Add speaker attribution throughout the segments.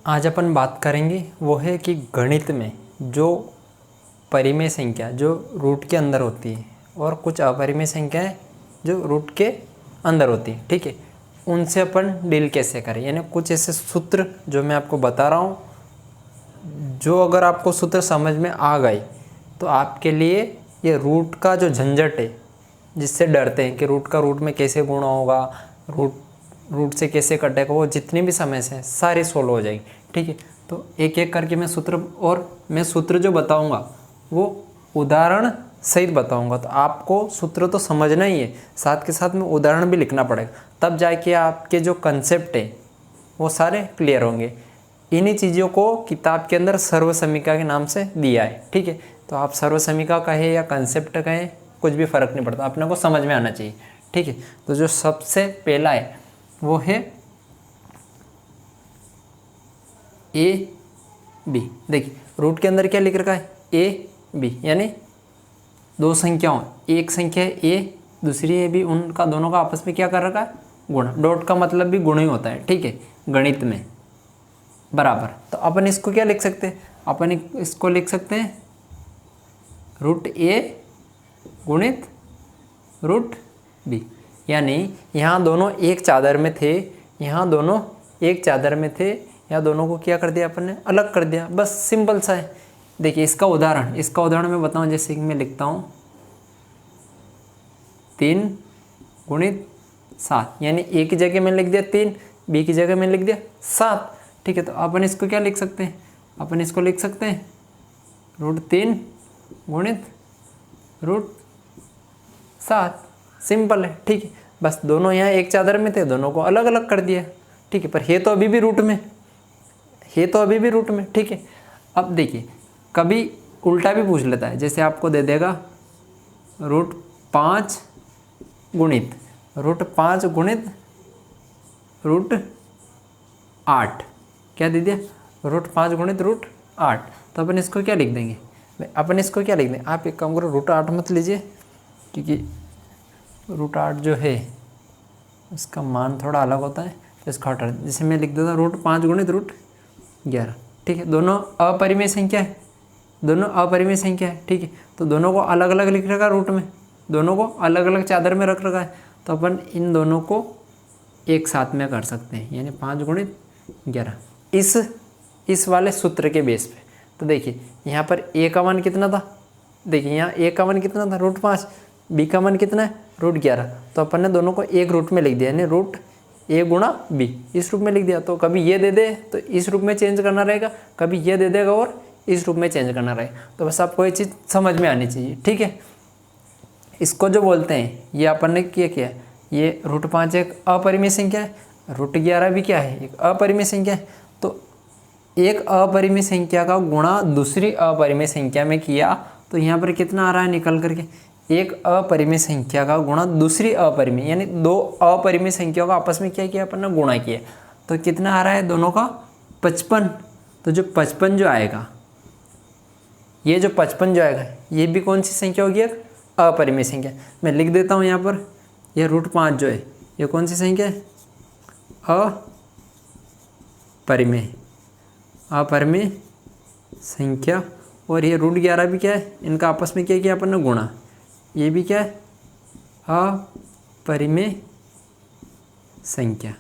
Speaker 1: आज अपन बात करेंगे वो है कि गणित में जो परिमेय संख्या जो रूट के अंदर होती है और कुछ अपरिमेय संख्याएं जो रूट के अंदर होती है, ठीक है, उनसे अपन डील कैसे करें। यानी कुछ ऐसे सूत्र जो मैं आपको बता रहा हूँ, जो अगर आपको सूत्र समझ में आ गए तो आपके लिए ये रूट का जो झंझट है, जिससे डरते हैं कि रूट का रूट में कैसे गुणा होगा, रूट से कैसे कटेगा, वो जितनी भी समस्या है सारी सोल्व हो जाएगी, ठीक है। तो एक एक करके मैं सूत्र जो बताऊंगा वो उदाहरण सहित बताऊंगा। तो आपको सूत्र तो समझना ही है, साथ के साथ में उदाहरण भी लिखना पड़ेगा, तब जाके आपके जो कंसेप्ट है वो सारे क्लियर होंगे। इन्हीं चीज़ों को किताब के अंदर सर्वसमीका के नाम से दिया है, ठीक है। तो आप सर्वसमीका कहें या कंसेप्ट कहें, कुछ भी फर्क नहीं पड़ता, अपने को समझ में आना चाहिए, ठीक है। तो जो सबसे पहला है वो है ए बी। देखिए रूट के अंदर क्या लिख रखा है, ए बी, यानी दो संख्याओं, एक संख्या है ए, दूसरी है बी, उनका दोनों का आपस में क्या कर रखा है, गुणा। डॉट का मतलब भी गुण ही होता है, ठीक है, गणित में, बराबर। तो अपन इसको क्या लिख सकते हैं, अपन इसको लिख सकते हैं रूट ए गुणित रूट बी। यानी यहाँ दोनों एक चादर में थे, यहाँ दोनों एक चादर में थे, यहाँ दोनों को क्या कर दिया अपन ने, अलग कर दिया, बस सिंपल सा है। देखिए इसका उदाहरण मैं बताऊँ, जैसे कि मैं लिखता हूँ 3 गुणित 7, यानी ए की जगह में लिख दिया 3, बी की जगह में लिख दिया 7, ठीक है। तो अपन इसको क्या लिख सकते हैं, अपन इसको लिख सकते हैं रूट 3 गुणित रूट 7, सिंपल है, ठीक है। बस दोनों यहाँ एक चादर में थे, दोनों को अलग अलग कर दिया, ठीक है। पर ये तो अभी भी रूट में, ठीक है। अब देखिए कभी उल्टा भी पूछ लेता है, जैसे आपको दे देगा रूट 5 गुणित रूट 8, क्या दे दिया, रूट 5 गुणित रूट 8। तो अपन इसको क्या लिख देंगे, आप एक काम करो, रूट 8 मत लीजिए, क्योंकि रूट 8 जो है उसका मान थोड़ा अलग होता है, तो इसको हटा, जैसे मैं लिख देता रूट 5 गुणित रूट 11, ठीक है। दोनों अपरिमेय संख्या है, ठीक है। तो दोनों को अलग अलग लिख रखा है रूट में, दोनों को अलग अलग चादर में रख रखा है, तो अपन इन दोनों को एक साथ में कर सकते हैं, यानी 5 गुणित 11 इस वाले सूत्र के बेस पे। तो देखिए यहाँ पर ए का मान कितना था, देखिए यहाँ ए का मान कितना था रूट 5, बी का मान कितना है रूट 11। तो अपन ने दोनों को एक रूट में लिख दिया, यानी रूट ए गुणा बी, इस रूप में लिख दिया। तो कभी ये दे दे तो इस रूप में चेंज करना रहेगा, कभी ये दे देगा और इस रूप में चेंज करना रहेगा। तो बस आपको ये चीज़ समझ में आनी चाहिए, ठीक है। इसको जो बोलते हैं, ये अपन ने किया ये रूट 5 एक अपरिमेय संख्या है, रूट 11 भी क्या है, एक अपरिमेय संख्या है। तो एक अपरिमेय संख्या का गुणा दूसरी अपरिमेय संख्या में किया, तो यहाँ पर कितना आ रहा है निकल करके, एक अपरिमेय संख्या का गुणा दूसरी अपरिमेय, यानी दो अपरिमेय संख्याओं का आपस में क्या किया अपन ने, गुणा किया। तो कितना आ रहा है दोनों का 55। तो जो 55 जो आएगा, ये जो 55 जो आएगा, ये भी कौन सी संख्या होगी, एक अपरिमेय संख्या। मैं लिख देता हूँ यहाँ पर, यह रूट 5 जो है ये कौन सी संख्या है, अपरिमेय संख्या। और ये रूट 11 भी क्या है, इनका आपस में क्या किया अपन ने, गुणा। ये भी क्या है, अपरिमेय संख्या,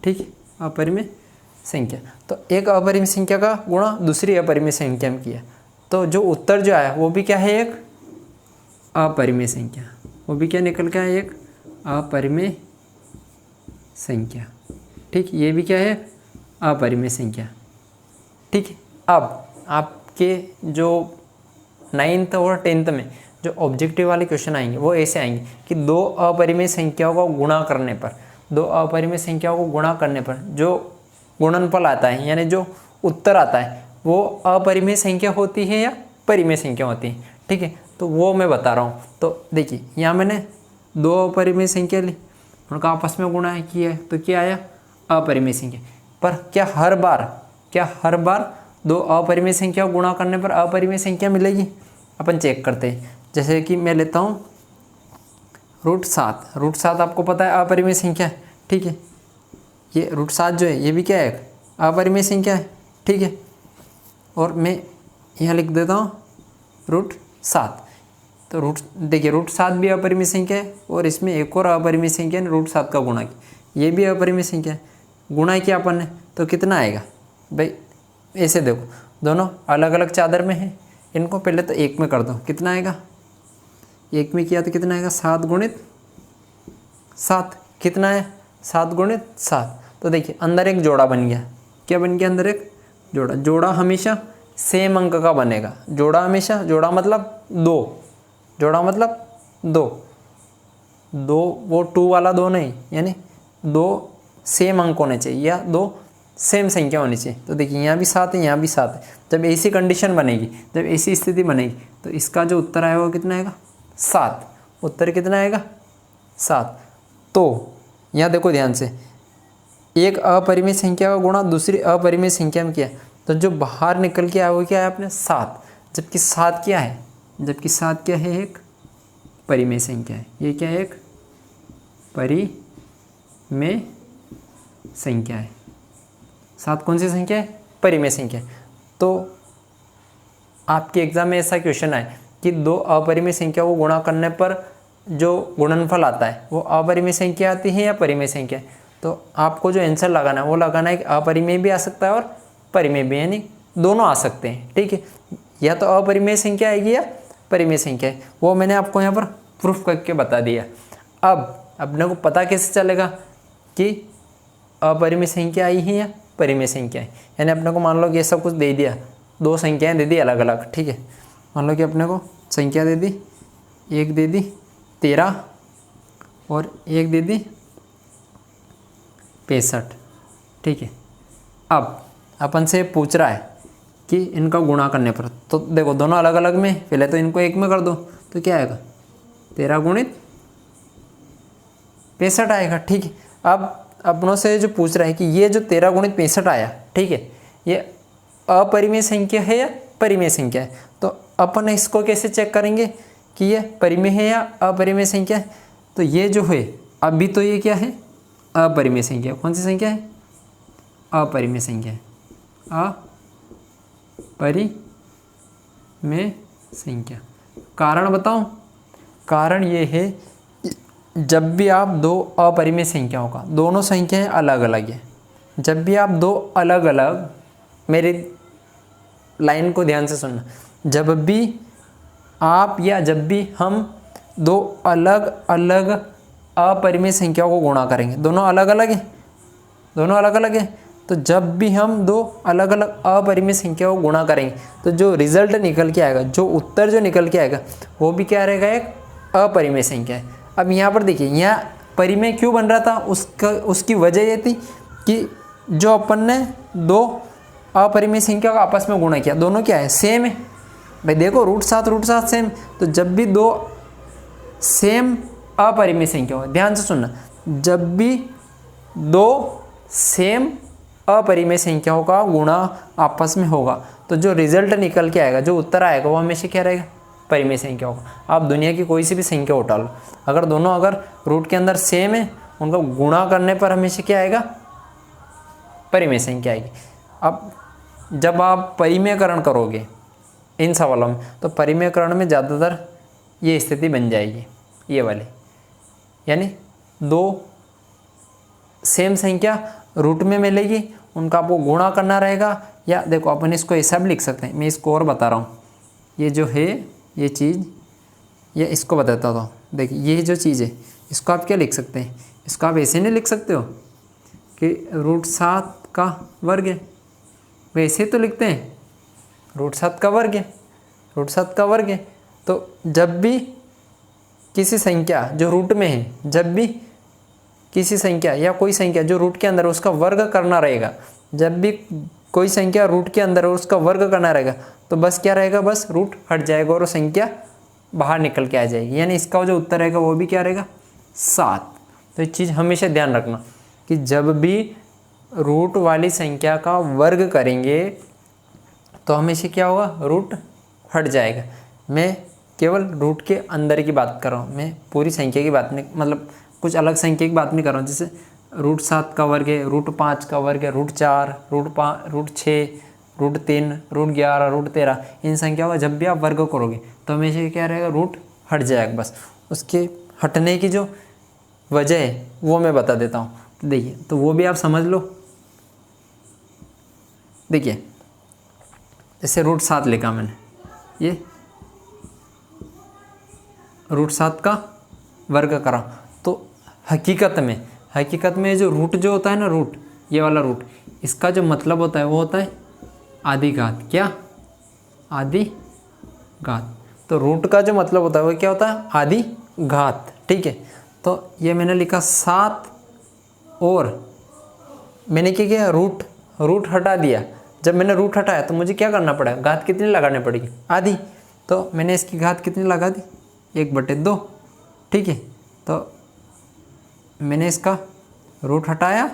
Speaker 1: ठीक है, अपरिमेय संख्या। तो एक अपरिमेय संख्या का गुणा दूसरी अपरिमेय संख्या में किया, तो जो उत्तर जो आया वो भी क्या है, एक अपरिमेय संख्या, वो भी क्या निकल के आया, एक अपरिमेय संख्या, ठीक। ये भी क्या है, अपरिमेय संख्या, ठीक है। अब आपके जो 9th और 10th में जो ऑब्जेक्टिव वाले क्वेश्चन आएंगे वो ऐसे आएंगे कि दो अपरिमेय संख्याओं को गुणा करने पर जो गुणनफल आता है, यानी जो उत्तर आता है, वो अपरिमेय संख्या होती है या परिमेय संख्या होती है, ठीक है। तो वो मैं बता रहा हूँ। तो देखिए यहाँ मैंने दो अपरिमेय संख्या ली, उनका आपस में गुणा किया है, तो क्या आया, अपरिमेय संख्या। पर क्या हर बार दो अपरिमेय संख्या गुणा करने पर अपरिमेय संख्या मिलेगी, अपन चेक करते हैं। जैसे कि मैं लेता हूँ रूट 7 आपको पता है अपरिमेय संख्या है, ठीक है। ये रूट 7 जो है ये भी क्या है, अपरिमेय संख्या है, ठीक है। और मैं यहाँ लिख देता हूँ √7। तो देखिए √7 भी अपरिमेय संख्या है और इसमें एक और अपरिमेय संख्या है √7 का गुणा किया, ये भी अपरिमेय संख्या है, गुणा किया अपन ने तो कितना आएगा भाई। ऐसे देखो दोनों अलग अलग चादर में है, इनको पहले तो एक में कर दो, कितना आएगा, एक में किया तो कितना आएगा 7 × 7, कितना है 7 × 7। तो देखिए अंदर एक जोड़ा बन गया, क्या बन गया अंदर एक जोड़ा। जोड़ा हमेशा सेम अंक का बनेगा, जोड़ा हमेशा, जोड़ा मतलब 2, जोड़ा मतलब 2, वो 2 वाला 2 नहीं, यानी 2 सेम अंक होने चाहिए या 2 सेम संख्या होनी चाहिए। तो देखिए यहाँ भी 7 है, यहाँ भी 7 है। जब ऐसी कंडीशन बनेगी, जब ऐसी स्थिति बनेगी तो इसका जो उत्तर आएगा वो कितना आएगा 7, उत्तर कितना आएगा 7। तो यहाँ देखो ध्यान से, एक अपरिमेय संख्या का गुणा दूसरी अपरिमेय संख्या में किया तो जो बाहर निकल के आया वो क्या है आपने 7, जबकि 7 क्या है, जबकि 7 क्या है एक परिमेय संख्या है। ये क्या है एक परिमेय संख्या है। 7 कौन सी संख्या है, परिमेय संख्या है। तो आपके एग्जाम में ऐसा क्वेश्चन आए कि दो अपरिमेय संख्या को गुणा करने पर जो गुणनफल आता है वो अपरिमेय संख्या आती है या परिमेय संख्या है, तो आपको जो आंसर लगाना है वो लगाना है कि अपरिमेय भी आ सकता है और परिमेय भी, यानी दोनों आ सकते हैं, ठीक है। या तो अपरिमेय संख्या आएगी या परिमेय संख्या है, वो मैंने आपको यहाँ पर प्रूफ करके बता दिया। अब अपने को पता कैसे चलेगा कि अपरिमेय संख्या आई है या परिमेय संख्या है, यानी अपने को मान लो कि ये सब कुछ दे दिया, 2 संख्याएं दे दी अलग अलग, ठीक है। मान लो कि अपने को संख्या दे दी, एक दे दी 13 और एक दे दी 65, ठीक है। अब अपन से पूछ रहा है कि इनका गुणा करने पर, तो देखो दोनों अलग अलग में, पहले तो इनको एक में कर दो तो क्या आएगा 13 × 65 आएगा, ठीक है। अब अपनों से जो पूछ रहा है कि ये जो 13 × 65 आया, ठीक है, ये अपरिमेय संख्या है या परिमेय संख्या है, तो अपन इसको कैसे चेक करेंगे कि ये परिमेय है या अपरिमेय संख्या है। तो ये जो है अभी तो ये क्या है अपरिमेय संख्या, कौन सी संख्या है अपरिमेय संख्या है, अपरिमेय संख्या। कारण बताऊं, कारण ये है जब भी आप दो अपरिमेय संख्याओं का, दोनों संख्याएं अलग अलग है, जब भी आप दो अलग अलग, मेरी लाइन को ध्यान से सुनना, जब भी आप या जब भी हम दो अलग अलग अपरिमेय संख्याओं को गुणा करेंगे, दोनों अलग अलग है, दोनों अलग अलग है, तो जब भी हम दो अलग अलग अपरिमेय संख्याओं को गुणा करेंगे तो जो रिजल्ट निकल के आएगा, जो उत्तर जो निकल के आएगा वो भी क्या रहेगा एक अपरिमेय संख्या है। अब यहाँ पर देखिए, यहाँ परिमेय क्यों बन रहा था, उसकी वजह ये थी कि जो अपन ने दो अपरिमेय संख्या का आपस में गुणा किया, दोनों क्या है सेम है भाई। देखो √7 सेम, तो जब भी दो सेम अपरिमेय संख्या हो, ध्यान से सुनना, जब भी दो सेम अपरिमेय संख्याओं का गुणा आपस में होगा तो जो रिजल्ट निकल के आएगा, जो उत्तर आएगा वो हमेशा क्या रहेगा परिमेय संख्याओं का। आप दुनिया की कोई सी भी संख्या उठा लो, अगर दोनों अगर रूट के अंदर सेम है, उनका गुणा करने पर हमेशा क्या आएगा परिमेय संख्या आएगी। अब जब आप परिमेयकरण करोगे इन सवालों में, तो परिमेयकरण में ज़्यादातर ये स्थिति बन जाएगी, ये वाली, यानी दो सेम संख्या रूट में मिलेगी, उनका आपको गुणा करना रहेगा। या देखो अपन इसको ऐसा भी लिख सकते हैं, मैं इसको और बता रहा हूँ, ये जो है ये चीज़, ये इसको बताता हूँ। देखिए ये जो चीज़ है इसको आप क्या लिख सकते हैं, इसको आप ऐसे नहीं लिख सकते हो कि √7 का वर्ग है, वैसे तो लिखते हैं √7 का वर्ग है, √7 का वर्ग है। तो जब भी किसी संख्या जो रूट में है, जब भी किसी संख्या या कोई संख्या जो रूट के अंदर है उसका वर्ग करना रहेगा, जब भी कोई संख्या रूट के अंदर है उसका वर्ग करना रहेगा, तो बस क्या रहेगा, बस रूट हट जाएगा और वो संख्या बाहर निकल के आ जाएगी, यानी इसका जो उत्तर रहेगा वो भी क्या रहेगा 7। तो ये चीज़ हमेशा ध्यान रखना कि जब भी रूट वाली संख्या का वर्ग करेंगे तो हमेशा क्या होगा रूट हट जाएगा। मैं केवल रूट के अंदर की बात कर रहा हूँ, मैं पूरी संख्या की बात नहीं, मतलब कुछ अलग संख्या की बात नहीं कर रहा हूँ। जैसे √7 का वर्ग है, √5 का वर्ग है, √4, √6, √3, √11, √13, इन संख्याओं का जब भी आप वर्ग करोगे तो हमेशा क्या रहेगा, रूट हट जाएगा। बस उसके हटने की जो वजह है वो मैं बता देता हूँ। तो देखिए, तो वो भी आप समझ लो। देखिए जैसे √7 लिखा मैंने, ये √7 का वर्ग करा, तो हकीकत में जो रूट जो होता है ना, रूट, ये वाला रूट, इसका जो मतलब होता है वो होता है आधी घात। क्या? आधी घात। तो रूट का जो मतलब होता है वो क्या होता है? आधी घात। ठीक है, तो ये मैंने लिखा 7 और मैंने क्या किया, रूट हटा दिया। जब मैंने रूट हटाया तो मुझे क्या करना पड़ा, घात कितनी लगानी पड़ेगी? आधी। तो मैंने इसकी घात कितनी लगा दी? 1/2। ठीक है, तो मैंने इसका रूट हटाया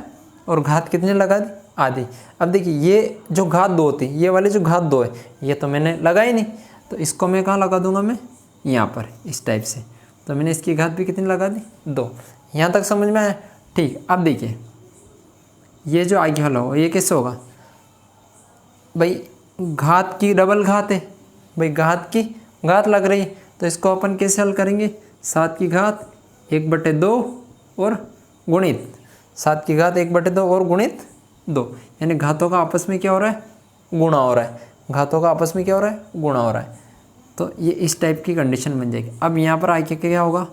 Speaker 1: और घात कितनी लगा दी? आधी। अब देखिए, ये जो घात 2 होती है, ये वाली जो घात 2 है, ये तो मैंने लगाई नहीं, तो इसको मैं कहाँ लगा दूंगा? मैं यहाँ पर, इस टाइप से। तो मैंने इसकी घात भी कितनी लगा दी? 2। यहाँ तक समझ में आया? ठीक। अब देखिए, ये जो आगे वाला हो, ये कैसे होगा भाई? घात की डबल घात है भाई, घात की घात लग रही है, तो इसको अपन कैसे हल करेंगे? 7 की घात 1/2 और गुणित 7 की घात 1/2 और गुणित 2, यानी घातों का आपस में क्या हो रहा है? गुणा हो रहा है। घातों का आपस में क्या हो रहा है? गुणा हो रहा है। तो ये इस टाइप की कंडीशन बन जाएगी। अब यहाँ पर आके क्या होगा?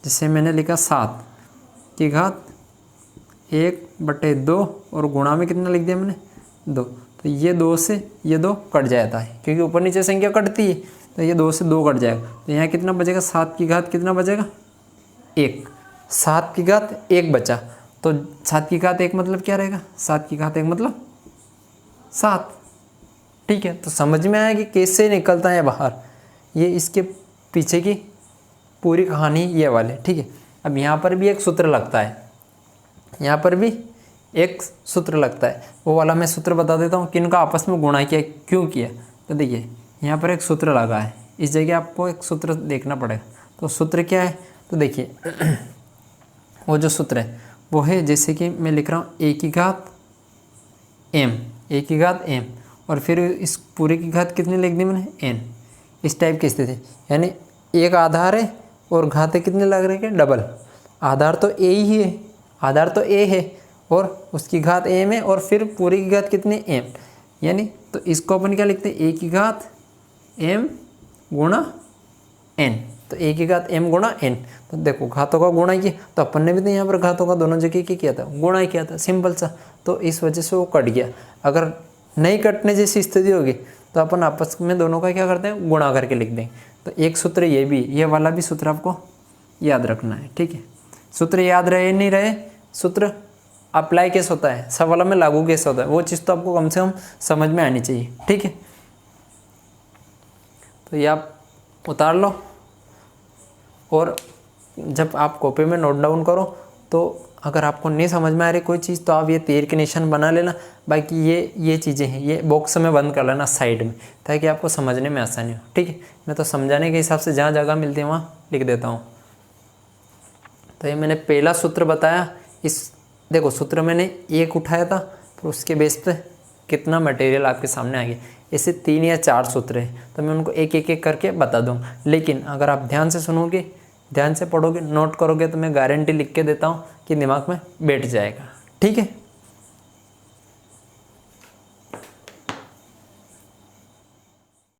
Speaker 1: जैसे मैंने लिखा 7 की घात 1/2 और गुणा में कितना लिख दिया मैंने? 2। तो ये 2 से ये 2 कट जाता है, क्योंकि ऊपर नीचे संख्या कटती है, तो ये 2 से 2 कट जाएगा। तो यहाँ कितना बचेगा? 7 की घात कितना बचेगा? 1। 7 की घात 1 बचा, तो 7 की घात 1 मतलब क्या रहेगा? 7 की घात 1 मतलब 7। ठीक है, तो समझ में आया कि कैसे निकलता है बाहर। ये इसके पीछे की पूरी कहानी ये वाले। ठीक है, अब यहाँ पर भी एक सूत्र लगता है, यहाँ पर भी एक सूत्र लगता है, वो वाला मैं सूत्र बता देता हूँ कि इनका आपस में गुणा किया, क्यों किया। तो देखिए, यहाँ पर एक सूत्र लगा है, इस जगह आपको एक सूत्र देखना पड़ेगा। तो सूत्र क्या है? तो देखिए वो जो सूत्र है वो है, जैसे कि मैं लिख रहा हूँ a की घात m, और फिर इस पूरे की घात कितनी लिख दी मैंने? n। इस टाइप की स्थिति, यानी एक आधार है और घातें कितने लग रही है? डबल। आधार तो a ही है, आधार तो a है और उसकी घात m है, और फिर पूरी की घात कितनी? m। यानी तो इसको अपन क्या लिखते हैं? a की घात m गुणा n। तो a की घात m गुणा n। तो देखो, घातों का गुणा किया, तो अपन ने भी तो यहाँ पर घातों का दोनों जगह क्या किया था? गुणा किया था, सिंपल सा। तो इस वजह से वो कट गया। अगर नहीं कटने जैसी स्थिति होगी तो अपन आपस में दोनों का क्या करते हैं? गुणा करके लिख देंगे। तो एक सूत्र ये भी, ये वाला भी सूत्र आपको याद रखना है। ठीक है, सूत्र याद रहे नहीं रहे, सूत्र अप्लाई कैसे होता है, सवालों में लागू कैसे होता है, वो चीज़ तो आपको कम से कम समझ में आनी चाहिए। ठीक है, तो ये आप उतार लो, और जब आप कॉपी में नोट डाउन करो तो अगर आपको नहीं समझ में आ रही कोई चीज़ तो आप ये तीर के निशान बना लेना। बाकी ये चीज़ें हैं, ये बॉक्स में बंद कर लेना साइड में, ताकि आपको समझने में आसानी हो। ठीक है, मैं तो समझाने के हिसाब से जहाँ जगह मिलती है वहाँ लिख देता हूँ। तो ये मैंने पहला सूत्र बताया। इस देखो, सूत्र मैंने 1 उठाया था, तो उसके बेस पे कितना मटेरियल आपके सामने आ गया। ऐसे 3 या 4 सूत्र हैं, तो मैं उनको एक एक करके बता दूँगा। लेकिन अगर आप ध्यान से सुनोगे, ध्यान से पढ़ोगे, नोट करोगे, तो मैं गारंटी लिख के देता हूँ कि दिमाग में बैठ जाएगा। ठीक है।